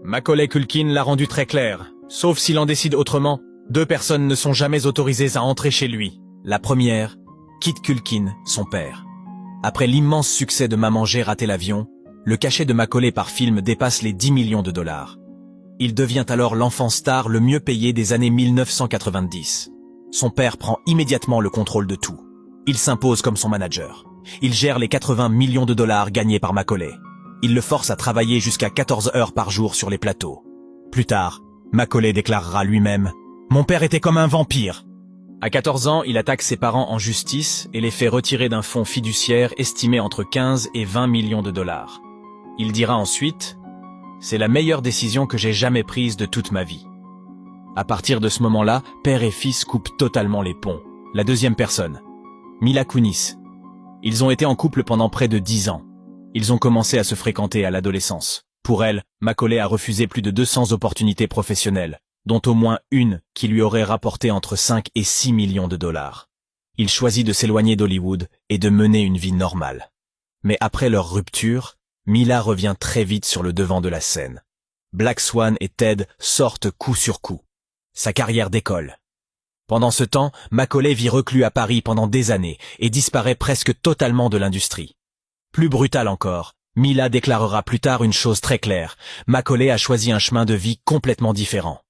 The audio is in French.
Macaulay Culkin l'a rendu très clair. Sauf s'il en décide autrement, 2 personnes ne sont jamais autorisées à entrer chez lui. La première, Kit Culkin, son père. Après l'immense succès de Maman j'ai raté l'avion, le cachet de Macaulay par film dépasse les 10 millions de dollars. Il devient alors l'enfant star le mieux payé des années 1990. Son père prend immédiatement le contrôle de tout. Il s'impose comme son manager. Il gère les 80 millions de dollars gagnés par Macaulay. Il le force à travailler jusqu'à 14 heures par jour sur les plateaux. Plus tard, Macaulay déclarera lui-même « Mon père était comme un vampire ». À 14 ans, il attaque ses parents en justice et les fait retirer d'un fonds fiduciaire estimé entre 15 et 20 millions de dollars. Il dira ensuite « C'est la meilleure décision que j'ai jamais prise de toute ma vie ». À partir de ce moment-là, père et fils coupent totalement les ponts. La deuxième personne, Mila Kunis. Ils ont été en couple pendant près de 10 ans. Ils ont commencé à se fréquenter à l'adolescence. Pour elle, Macaulay a refusé plus de 200 opportunités professionnelles, dont au moins une qui lui aurait rapporté entre 5 et 6 millions de dollars. Il choisit de s'éloigner d'Hollywood et de mener une vie normale. Mais après leur rupture, Mila revient très vite sur le devant de la scène. Black Swan et Ted sortent coup sur coup. Sa carrière décolle. Pendant ce temps, Macaulay vit reclus à Paris pendant des années et disparaît presque totalement de l'industrie. Plus brutal encore, Mila déclarera plus tard une chose très claire. Macaulay a choisi un chemin de vie complètement différent.